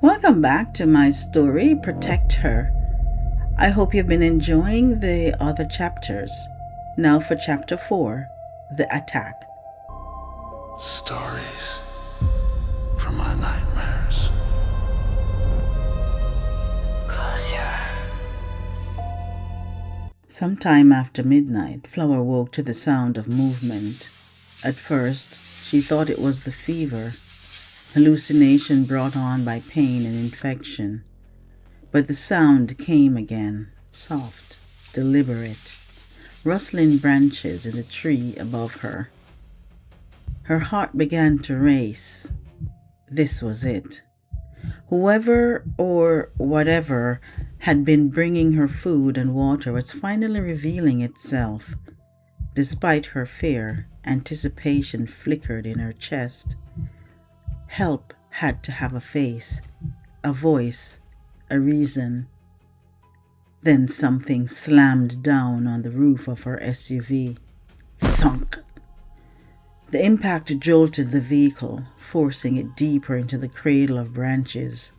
Welcome back to my story, Protect Her. I hope you've been enjoying the other chapters. Now for chapter 4, The Attack. Stories from my nightmares. Close your eyes. Sometime after midnight, Flower woke to the sound of movement. At first, she thought it was the fever, hallucination brought on by pain and infection. But the sound came again, soft, deliberate, rustling branches in the tree above her. Her heart began to race. This was it. Whoever or whatever had been bringing her food and water was finally revealing itself. Despite her fear, anticipation flickered in her chest. Help had to have a face, a voice, a reason. Then something slammed down on the roof of her SUV. Thunk! The impact jolted the vehicle, forcing it deeper into the cradle of branches.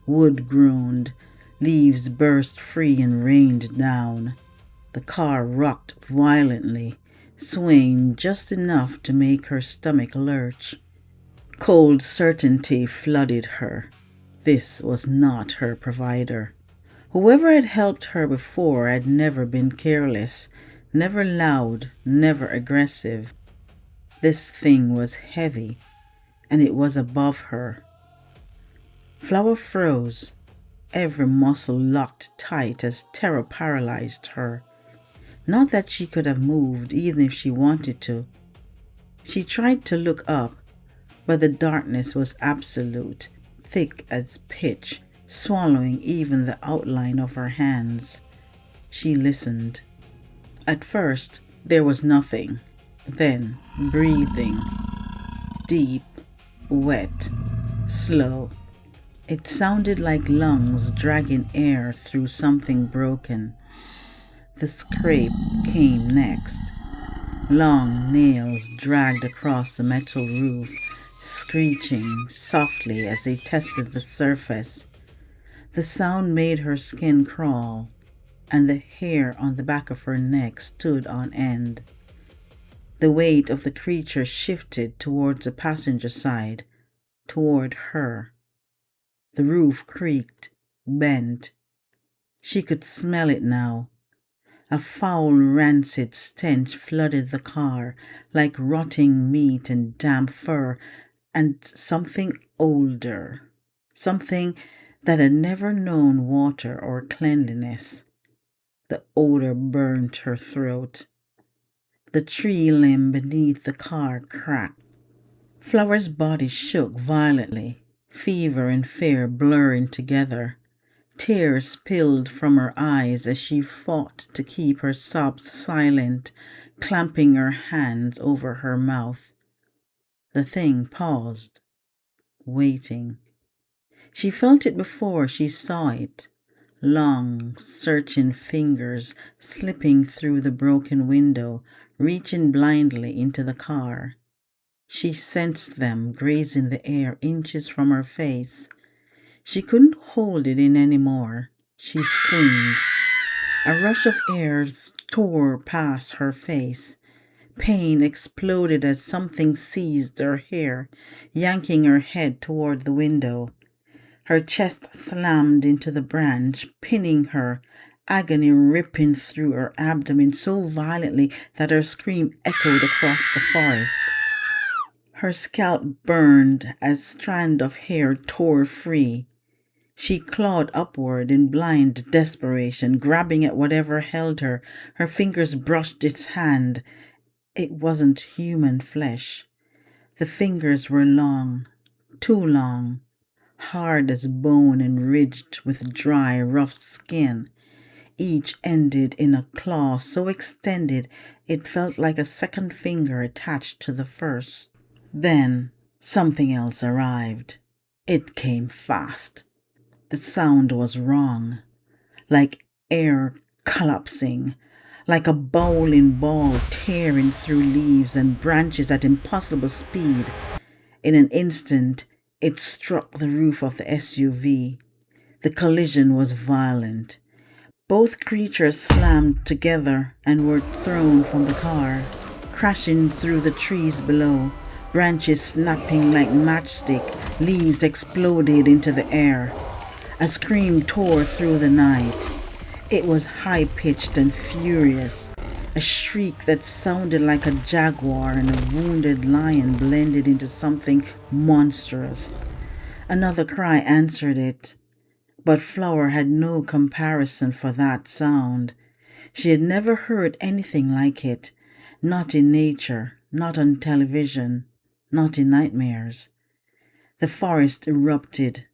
Wood groaned, leaves burst free and rained down. The car rocked violently, swaying just enough to make her stomach lurch. Cold certainty flooded her. This was not her provider. Whoever had helped her before had never been careless, never loud, never aggressive. This thing was heavy, and it was above her. Flower froze, every muscle locked tight as terror paralyzed her. Not that she could have moved even if she wanted to. She tried to look up, but the darkness was absolute, thick as pitch, swallowing even the outline of her hands. She listened. At first, there was nothing. Then, breathing. Deep, wet, slow. It sounded like lungs dragging air through something broken. The scrape came next. Long nails dragged across the metal roof, screeching softly as they tested the surface. The sound made her skin crawl, and the hair on the back of her neck stood on end. The weight of the creature shifted towards the passenger side, toward her. The roof creaked, bent. She could smell it now. A foul, rancid stench flooded the car, like rotting meat and damp fur, and something older, something that had never known water or cleanliness. The odor burned her throat. The tree limb beneath the car cracked. Flower's body shook violently, fever and fear blurring together. Tears spilled from her eyes as she fought to keep her sobs silent, clamping her hands over her mouth. The thing paused, waiting. She felt it before she saw it. Long, searching fingers slipping through the broken window, reaching blindly into the car. She sensed them grazing the air inches from her face. She couldn't hold it in anymore. She screamed. A rush of air tore past her face. Pain exploded as something seized her hair, yanking her head toward the window. Her chest slammed into the branch, pinning her, agony ripping through her abdomen so violently that her scream echoed across the forest. Her scalp burned as a strand of hair tore free. She clawed upward in blind desperation, grabbing at whatever held her. Her fingers brushed its hand. It wasn't human flesh. The fingers were long, too long, hard as bone and ridged with dry, rough skin. Each ended in a claw so extended it felt like a second finger attached to the first. Then something else arrived. It came fast. The sound was wrong, like air collapsing, like a bowling ball tearing through leaves and branches at impossible speed. In an instant, It struck the roof of the SUV. The collision was violent. Both creatures slammed together and were thrown from the car, crashing through the trees below. Branches snapping like matchstick, leaves exploded into the air. A scream tore through the night. It was high-pitched and furious. A shriek that sounded like a jaguar and a wounded lion blended into something monstrous. Another cry answered it, but Flower had no comparison for that sound. She had never heard anything like it, not in nature, not on television, not in nightmares. The forest erupted.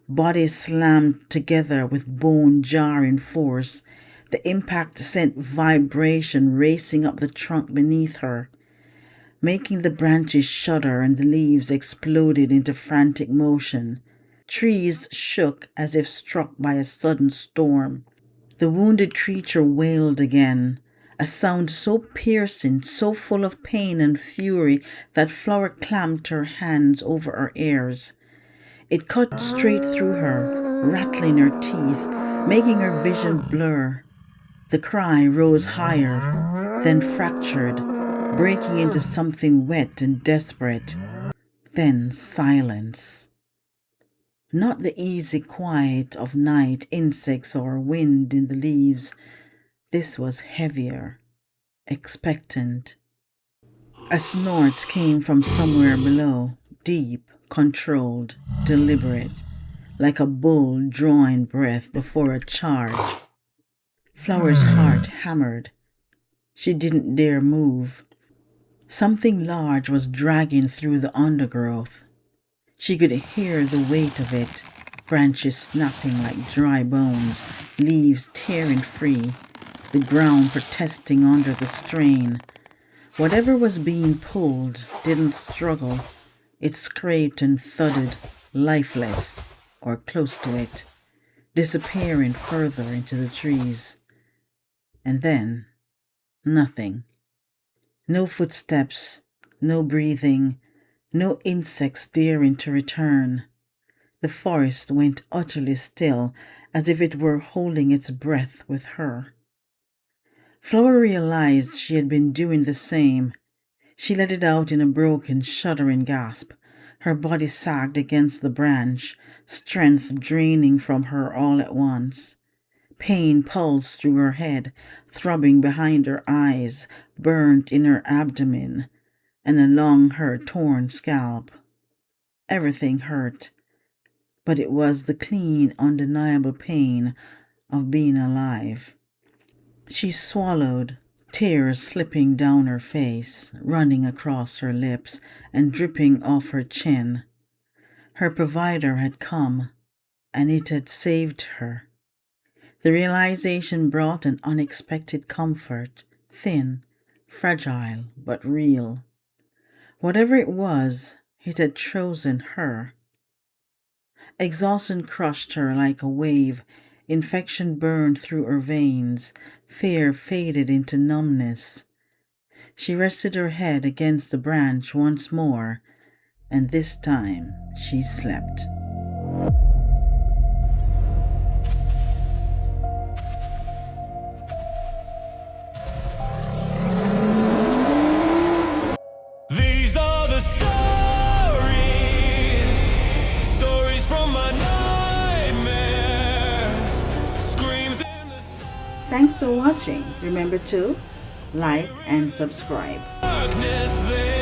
Bodies slammed together with bone-jarring force. The impact sent vibration racing up the trunk beneath her, making the branches shudder and the leaves exploded into frantic motion. Trees shook as if struck by a sudden storm. The wounded creature wailed again, a sound so piercing, so full of pain and fury that Flower clamped her hands over her ears. It cut straight through her, rattling her teeth, making her vision blur. The cry rose higher, then fractured, breaking into something wet and desperate. Then silence. Not the easy quiet of night, insects, or wind in the leaves. This was heavier, expectant. A snort came from somewhere below, deep, controlled, deliberate, like a bull drawing breath before a charge. Flower's heart hammered. She didn't dare move. Something large was dragging through the undergrowth. She could hear the weight of it, branches snapping like dry bones, leaves tearing free, the ground protesting under the strain. Whatever was being pulled didn't struggle. It scraped and thudded, lifeless, or close to it, disappearing further into the trees. And then, nothing. No footsteps, no breathing, no insects daring to return. The forest went utterly still, as if it were holding its breath with her. Flower realized she had been doing the same. She let it out in a broken, shuddering gasp. Her body sagged against the branch, strength draining from her all at once. Pain pulsed through her head, throbbing behind her eyes, burnt in her abdomen, and along her torn scalp. Everything hurt, but it was the clean, undeniable pain of being alive. She swallowed, tears slipping down her face, running across her lips, and dripping off her chin. Her provider had come, and it had saved her. The realization brought an unexpected comfort, thin, fragile, but real. Whatever it was, it had chosen her. Exhaustion crushed her like a wave. Infection burned through her veins. Fear faded into numbness. She rested her head against the branch once more, and this time she slept. These are the stories from my nightmares. Screams in the Thanks for watching. Remember to like and subscribe. darkness.